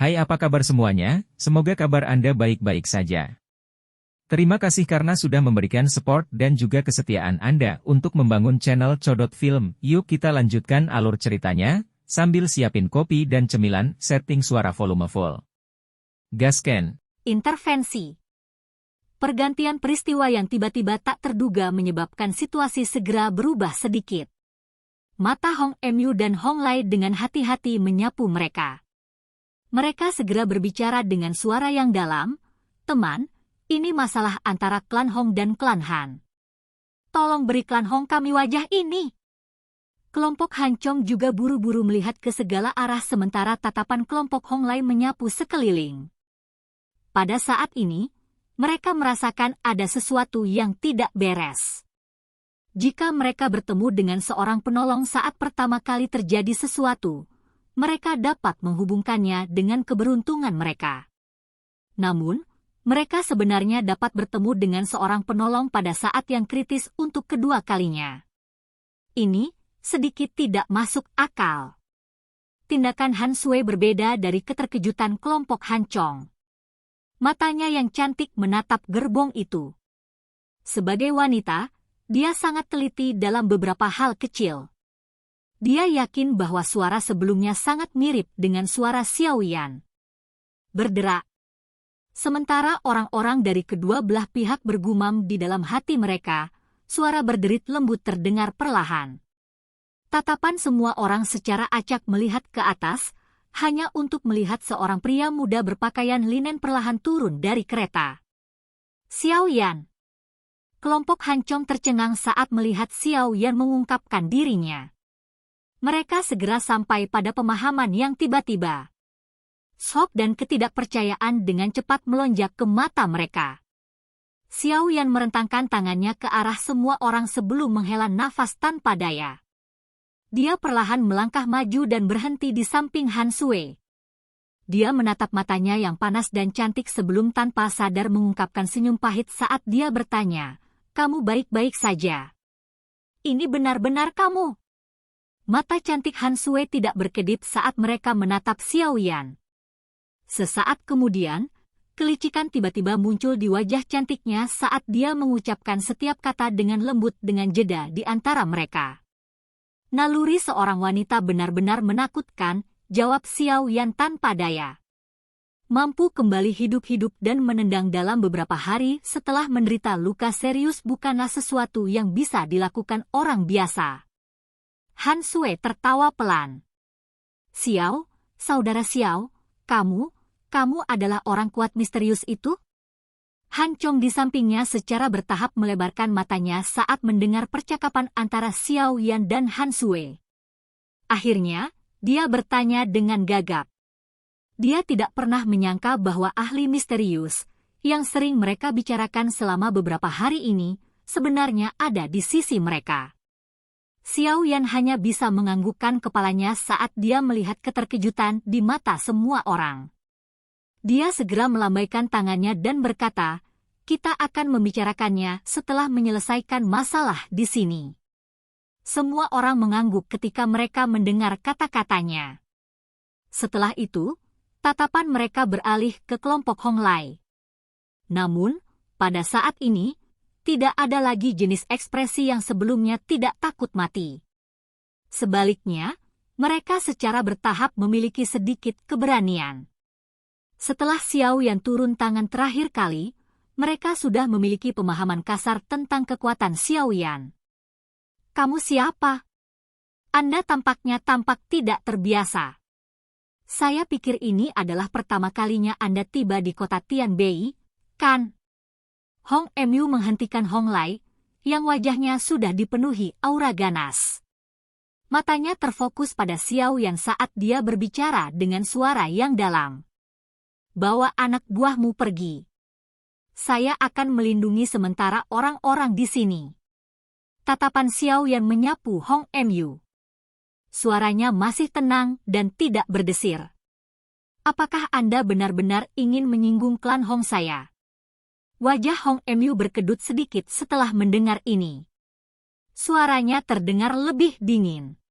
Hai, apa kabar semuanya? Semoga kabar Anda baik-baik saja. Terima kasih karena sudah memberikan support dan juga kesetiaan Anda untuk membangun channel Codot Film. Yuk kita lanjutkan alur ceritanya, sambil siapin kopi dan cemilan, setting suara volume full. Gasken. Intervensi. Pergantian peristiwa yang tiba-tiba tak terduga menyebabkan situasi segera berubah sedikit. Mata Hong Mu dan Hong Lai dengan hati-hati menyapu mereka. Mereka segera berbicara dengan suara yang dalam, "Teman, ini masalah antara klan Hong dan klan Han. Tolong beri klan Hong kami wajah ini." Kelompok Han Chong juga buru-buru melihat ke segala arah sementara tatapan kelompok Hong Lai menyapu sekeliling. Pada saat ini, mereka merasakan ada sesuatu yang tidak beres. Jika mereka bertemu dengan seorang penolong saat pertama kali terjadi sesuatu, mereka dapat menghubungkannya dengan keberuntungan mereka. Namun, mereka sebenarnya dapat bertemu dengan seorang penolong pada saat yang kritis untuk kedua kalinya. Ini sedikit tidak masuk akal. Tindakan Han Sui berbeda dari keterkejutan kelompok Han Chong. Matanya yang cantik menatap gerbong itu. Sebagai wanita, dia sangat teliti dalam beberapa hal kecil. Dia yakin bahwa suara sebelumnya sangat mirip dengan suara Xiao Yan. Berderak. Sementara orang-orang dari kedua belah pihak bergumam di dalam hati mereka, suara berderit lembut terdengar perlahan. Tatapan semua orang secara acak melihat ke atas, hanya untuk melihat seorang pria muda berpakaian linen perlahan turun dari kereta. Xiao Yan. Kelompok Han Chong tercengang saat melihat Xiao Yan mengungkapkan dirinya. Mereka segera sampai pada pemahaman yang tiba-tiba. Shock dan ketidakpercayaan dengan cepat melonjak ke mata mereka. Xiao Yan merentangkan tangannya ke arah semua orang sebelum menghela nafas tanpa daya. Dia perlahan melangkah maju dan berhenti di samping Han Sui. Dia menatap matanya yang panas dan cantik sebelum tanpa sadar mengungkapkan senyum pahit saat dia bertanya, "Kamu baik-baik saja? Ini benar-benar kamu?" Mata cantik Han Sui tidak berkedip saat mereka menatap Xiao Yan. Sesaat kemudian, kelicikan tiba-tiba muncul di wajah cantiknya saat dia mengucapkan setiap kata dengan lembut dengan jeda di antara mereka. "Naluri seorang wanita benar-benar menakutkan," jawab Xiao Yan tanpa daya. Mampu kembali hidup-hidup dan menendang dalam beberapa hari setelah menderita luka serius bukanlah sesuatu yang bisa dilakukan orang biasa. Han Sui tertawa pelan. "Xiao, saudara Xiao, kamu adalah orang kuat misterius itu?" Han Chong di sampingnya secara bertahap melebarkan matanya saat mendengar percakapan antara Xiao Yan dan Han Sui. Akhirnya, dia bertanya dengan gagap. Dia tidak pernah menyangka bahwa ahli misterius, yang sering mereka bicarakan selama beberapa hari ini, sebenarnya ada di sisi mereka. Xiao Yan hanya bisa menganggukkan kepalanya saat dia melihat keterkejutan di mata semua orang. Dia segera melambaikan tangannya dan berkata, "Kita akan membicarakannya setelah menyelesaikan masalah di sini." Semua orang mengangguk ketika mereka mendengar kata-katanya. Setelah itu, tatapan mereka beralih ke kelompok Hong Lai. Namun, pada saat ini, tidak ada lagi jenis ekspresi yang sebelumnya tidak takut mati. Sebaliknya, mereka secara bertahap memiliki sedikit keberanian. Setelah Xiao Yan turun tangan terakhir kali, mereka sudah memiliki pemahaman kasar tentang kekuatan Xiao Yan. "Kamu siapa? Anda tampaknya tampak tidak terbiasa. Saya pikir ini adalah pertama kalinya Anda tiba di kota Tianbei, kan?" Hong Mu menghentikan Hong Lai, yang wajahnya sudah dipenuhi aura ganas. Matanya terfokus pada Xiao Yan saat dia berbicara dengan suara yang dalam. "Bawa anak buahmu pergi. Saya akan melindungi sementara orang-orang di sini." Tatapan Xiao Yan menyapu Hong Mu. Suaranya masih tenang dan tidak berdesir. "Apakah Anda benar-benar ingin menyinggung klan Hong saya?" Wajah Hong Mu berkedut sedikit setelah mendengar ini. Suaranya terdengar lebih dingin.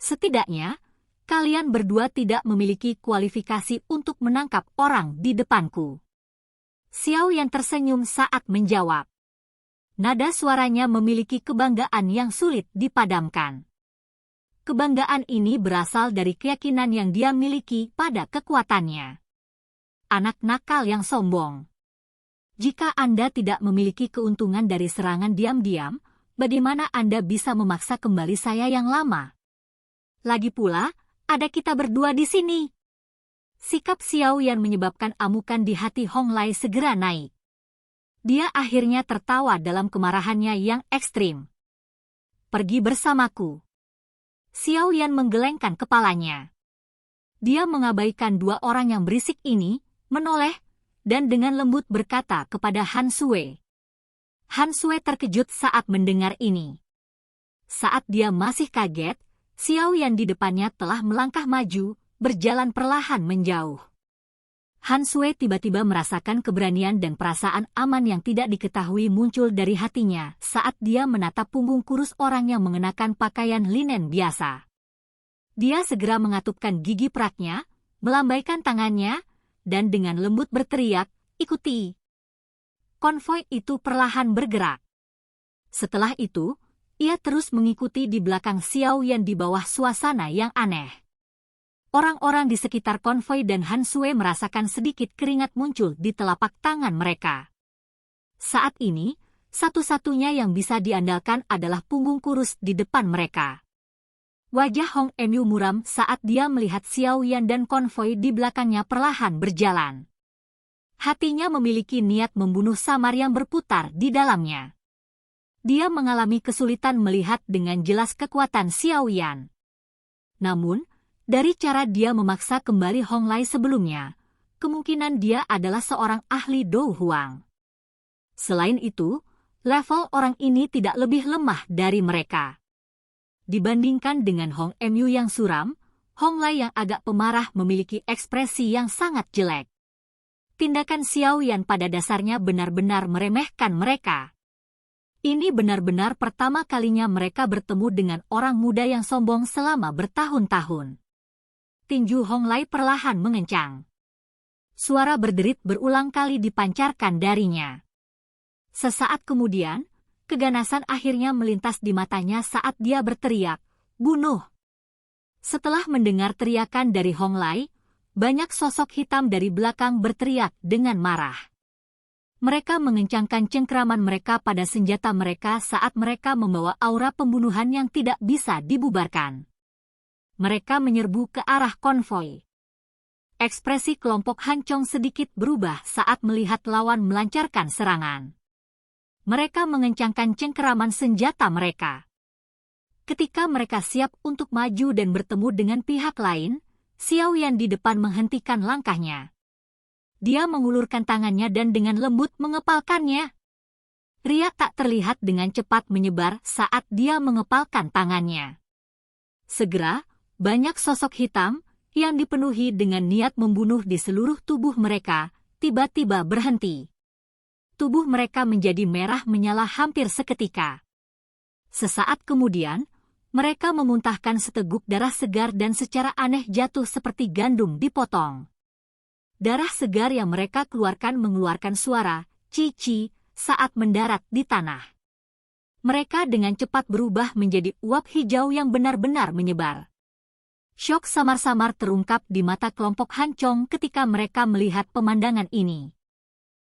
"Setidaknya, Kalian berdua tidak memiliki kualifikasi untuk menangkap orang di depanku. Xiao Yan tersenyum saat menjawab. Nada suaranya memiliki kebanggaan yang sulit dipadamkan. Kebanggaan ini berasal dari keyakinan yang dia miliki pada kekuatannya. Anak nakal yang sombong. Jika Anda tidak memiliki keuntungan dari serangan diam-diam, bagaimana Anda bisa memaksa kembali saya yang lama? Lagi pula, ada kita berdua di sini. Sikap Xiao Yan menyebabkan amukan di hati Hong Lai segera naik. Dia akhirnya tertawa dalam kemarahannya yang ekstrim. Pergi bersamaku. Xiao Yan menggelengkan kepalanya. Dia mengabaikan dua orang yang berisik ini, menoleh, dan dengan lembut berkata kepada Han Sui. Han Sui terkejut saat mendengar ini. Saat dia masih kaget, Xiao Yan di depannya telah melangkah maju, berjalan perlahan menjauh. Han Sui tiba-tiba merasakan keberanian dan perasaan aman yang tidak diketahui muncul dari hatinya saat dia menatap punggung kurus orang yang mengenakan pakaian linen biasa. Dia segera mengatupkan gigi peraknya, melambaikan tangannya, dan dengan lembut berteriak, "Ikuti!" Konvoi itu perlahan bergerak. Setelah itu, ia terus mengikuti di belakang Xiao Yan di bawah suasana yang aneh. Orang-orang di sekitar konvoi dan Han Sui merasakan sedikit keringat muncul di telapak tangan mereka. Saat ini, satu-satunya yang bisa diandalkan adalah punggung kurus di depan mereka. Wajah Hong Mu muram saat dia melihat Xiao Yan dan konvoi di belakangnya perlahan berjalan. Hatinya memiliki niat membunuh samar yang berputar di dalamnya. Dia mengalami kesulitan melihat dengan jelas kekuatan Xiao Yan. Namun, dari cara dia memaksa kembali Hong Lai sebelumnya, kemungkinan dia adalah seorang ahli Dou Huang. Selain itu, level orang ini tidak lebih lemah dari mereka. Dibandingkan dengan Hong Mu yang suram, Hong Lai yang agak pemarah memiliki ekspresi yang sangat jelek. Tindakan Xiao Yan pada dasarnya benar-benar meremehkan mereka. Ini benar-benar pertama kalinya mereka bertemu dengan orang muda yang sombong selama bertahun-tahun. Tinju Hong Lai perlahan mengencang. Suara berderit berulang kali dipancarkan darinya. Sesaat kemudian, keganasan akhirnya melintas di matanya saat dia berteriak, "Bunuh!" Setelah mendengar teriakan dari Hong Lai, banyak sosok hitam dari belakang berteriak dengan marah. Mereka mengencangkan cengkeraman mereka pada senjata mereka saat mereka membawa aura pembunuhan yang tidak bisa dibubarkan. Mereka menyerbu ke arah konvoi. Ekspresi kelompok Han Chong sedikit berubah saat melihat lawan melancarkan serangan. Mereka mengencangkan cengkeraman senjata mereka. Ketika mereka siap untuk maju dan bertemu dengan pihak lain, Xiao Yan di depan menghentikan langkahnya. Dia mengulurkan tangannya dan dengan lembut mengepalkannya. Riak tak terlihat dengan cepat menyebar saat dia mengepalkan tangannya. Segera, banyak sosok hitam yang dipenuhi dengan niat membunuh di seluruh tubuh mereka tiba-tiba berhenti. Tubuh mereka menjadi merah menyala hampir seketika. Sesaat kemudian, mereka memuntahkan seteguk darah segar dan secara aneh jatuh seperti gandum dipotong. Darah segar yang mereka keluarkan mengeluarkan suara "cici" saat mendarat di tanah. Mereka dengan cepat berubah menjadi uap hijau yang benar-benar menyebar. Syok samar-samar terungkap di mata kelompok Han Chong ketika mereka melihat pemandangan ini.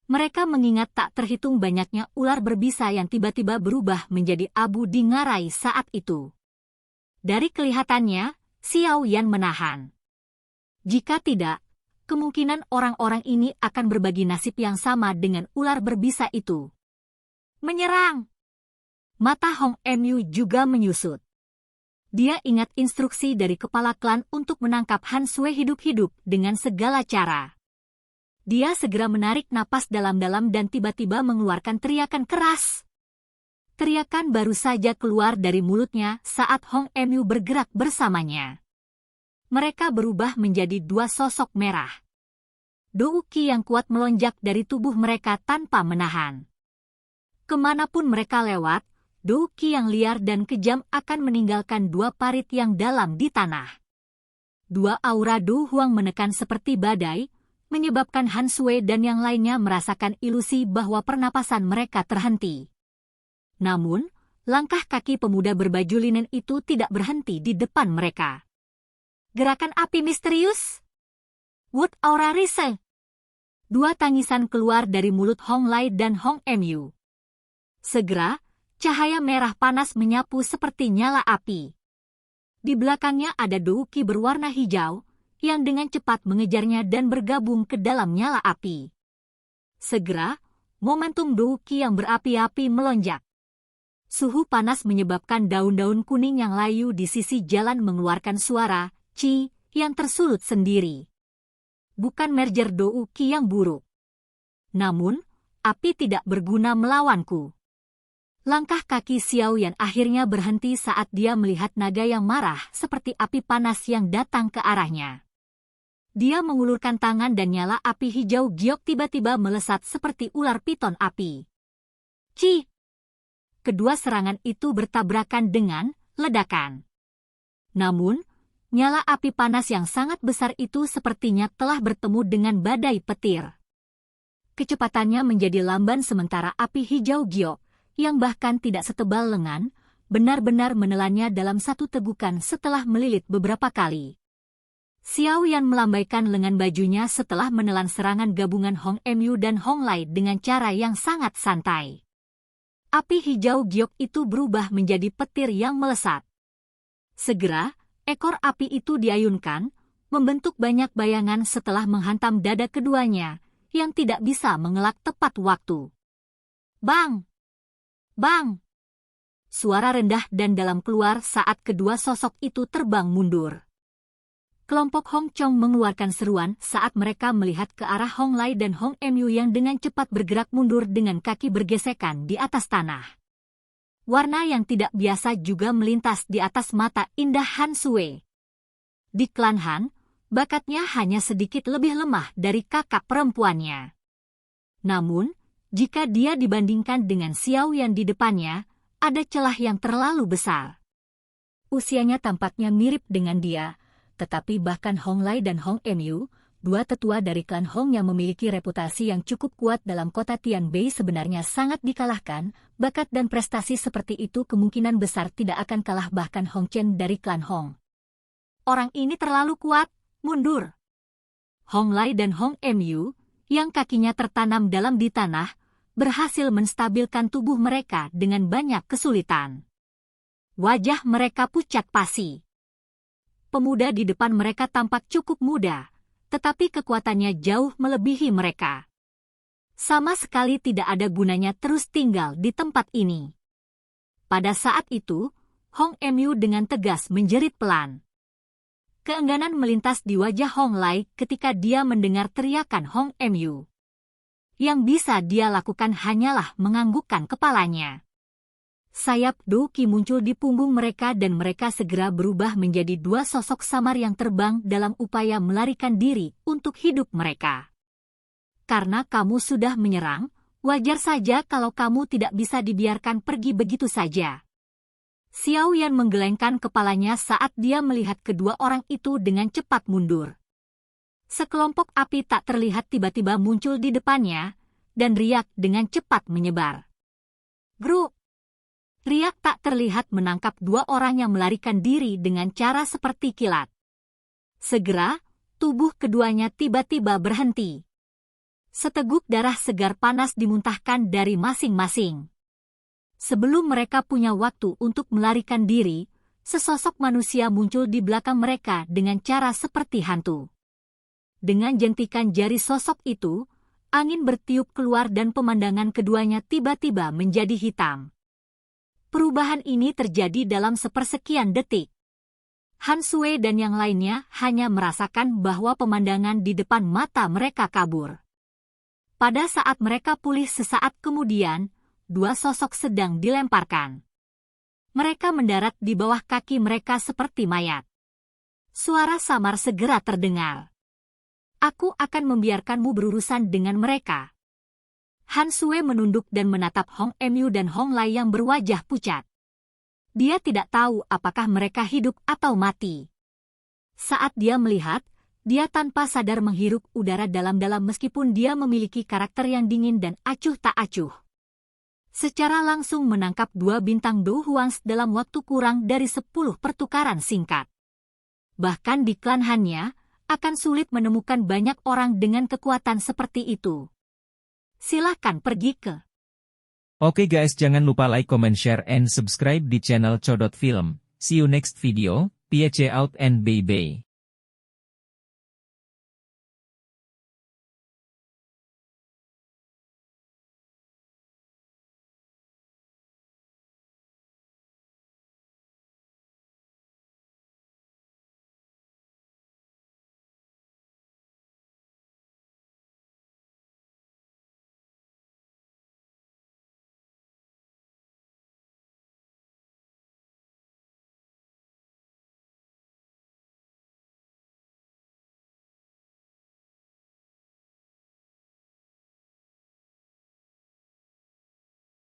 Mereka mengingat tak terhitung banyaknya ular berbisa yang tiba-tiba berubah menjadi abu di ngarai saat itu. Dari kelihatannya, Xiao Yan menahan. Jika tidak, kemungkinan orang-orang ini akan berbagi nasib yang sama dengan ular berbisa itu. Menyerang! Mata Hong Mu juga menyusut. Dia ingat instruksi dari kepala klan untuk menangkap Han Sui hidup-hidup dengan segala cara. Dia segera menarik napas dalam-dalam dan tiba-tiba mengeluarkan teriakan keras. Teriakan baru saja keluar dari mulutnya saat Hong Mu bergerak bersamanya. Mereka berubah menjadi dua sosok merah. Dou Qi yang kuat melonjak dari tubuh mereka tanpa menahan. Kemanapun mereka lewat, Dou Qi yang liar dan kejam akan meninggalkan dua parit yang dalam di tanah. Dua aura Du Huang menekan seperti badai, menyebabkan Han Sui dan yang lainnya merasakan ilusi bahwa pernapasan mereka terhenti. Namun, langkah kaki pemuda berbaju linen itu tidak berhenti di depan mereka. Gerakan api misterius. Wood Aura Rise. Dua tangisan keluar dari mulut Hong Lai dan Hong Mu. Segera, cahaya merah panas menyapu seperti nyala api. Di belakangnya ada Do Qi berwarna hijau, yang dengan cepat mengejarnya dan bergabung ke dalam nyala api. Segera, momentum Do Qi yang berapi-api melonjak. Suhu panas menyebabkan daun-daun kuning yang layu di sisi jalan mengeluarkan suara "ci" yang tersulut sendiri. Bukan merger Do Qi yang buruk. Namun, api tidak berguna melawanku. Langkah kaki Xiao Yan akhirnya berhenti saat dia melihat naga yang marah seperti api panas yang datang ke arahnya. Dia mengulurkan tangan dan nyala api hijau giok tiba-tiba melesat seperti ular piton api. Ci! Kedua serangan itu bertabrakan dengan ledakan. Namun, nyala api panas yang sangat besar itu sepertinya telah bertemu dengan badai petir. Kecepatannya menjadi lamban sementara api hijau giok, yang bahkan tidak setebal lengan, benar-benar menelannya dalam satu tegukan setelah melilit beberapa kali. Xiao Yan melambaikan lengan bajunya setelah menelan serangan gabungan Hong Mu dan Hong Lai dengan cara yang sangat santai. Api hijau giok itu berubah menjadi petir yang melesat. Segera, ekor api itu diayunkan, membentuk banyak bayangan setelah menghantam dada keduanya, yang tidak bisa mengelak tepat waktu. Bang! Bang! Suara rendah dan dalam keluar saat kedua sosok itu terbang mundur. Kelompok Hong Chong mengeluarkan seruan saat mereka melihat ke arah Hong Lai dan Hong Mu yang dengan cepat bergerak mundur dengan kaki bergesekan di atas tanah. Warna yang tidak biasa juga melintas di atas mata indah Han Sui. Di klan Han, bakatnya hanya sedikit lebih lemah dari kakak perempuannya. Namun, jika dia dibandingkan dengan Xiao Yan di depannya, ada celah yang terlalu besar. Usianya tampaknya mirip dengan dia, tetapi bahkan Hong Lai dan Hong Mu, dua tetua dari klan Hong yang memiliki reputasi yang cukup kuat dalam kota Tianbei sebenarnya sangat dikalahkan, bakat dan prestasi seperti itu kemungkinan besar tidak akan kalah bahkan Hong Chen dari klan Hong. Orang ini terlalu kuat, mundur. Hong Lai dan Hong Mu, yang kakinya tertanam dalam di tanah, berhasil menstabilkan tubuh mereka dengan banyak kesulitan. Wajah mereka pucat pasi. Pemuda di depan mereka tampak cukup muda, tetapi kekuatannya jauh melebihi mereka. Sama sekali tidak ada gunanya terus tinggal di tempat ini. Pada saat itu, Hong Mu dengan tegas menjerit pelan. Keengganan melintas di wajah Hong Lai ketika dia mendengar teriakan Hong Mu. Yang bisa dia lakukan hanyalah menganggukkan kepalanya. Sayap Do Qi muncul di punggung mereka dan mereka segera berubah menjadi dua sosok samar yang terbang dalam upaya melarikan diri untuk hidup mereka. Karena kamu sudah menyerang, wajar saja kalau kamu tidak bisa dibiarkan pergi begitu saja. Xiao Yan menggelengkan kepalanya saat dia melihat kedua orang itu dengan cepat mundur. Sekelompok api tak terlihat tiba-tiba muncul di depannya, dan riak dengan cepat menyebar. Grup! Riak tak terlihat menangkap dua orang yang melarikan diri dengan cara seperti kilat. Segera, tubuh keduanya tiba-tiba berhenti. Seteguk darah segar panas dimuntahkan dari masing-masing. Sebelum mereka punya waktu untuk melarikan diri, sesosok manusia muncul di belakang mereka dengan cara seperti hantu. Dengan jentikan jari sosok itu, angin bertiup keluar dan pemandangan keduanya tiba-tiba menjadi hitam. Perubahan ini terjadi dalam sepersekian detik. Han Sui dan yang lainnya hanya merasakan bahwa pemandangan di depan mata mereka kabur. Pada saat mereka pulih sesaat kemudian, dua sosok sedang dilemparkan. Mereka mendarat di bawah kaki mereka seperti mayat. Suara samar segera terdengar. Aku akan membiarkanmu berurusan dengan mereka. Han Sui menunduk dan menatap Hong Mu dan Hong Lai yang berwajah pucat. Dia tidak tahu apakah mereka hidup atau mati. Saat dia melihat, dia tanpa sadar menghirup udara dalam-dalam meskipun dia memiliki karakter yang dingin dan acuh tak acuh. Secara langsung menangkap 2 bintang Do Hwang dalam waktu kurang dari 10 pertukaran singkat. Bahkan di klan Han-nya, akan sulit menemukan banyak orang dengan kekuatan seperti itu. Silahkan pergi ke. Oke guys, jangan lupa like, comment, share, and subscribe di channel Codot Film. See you next video, peace out and bye-bye.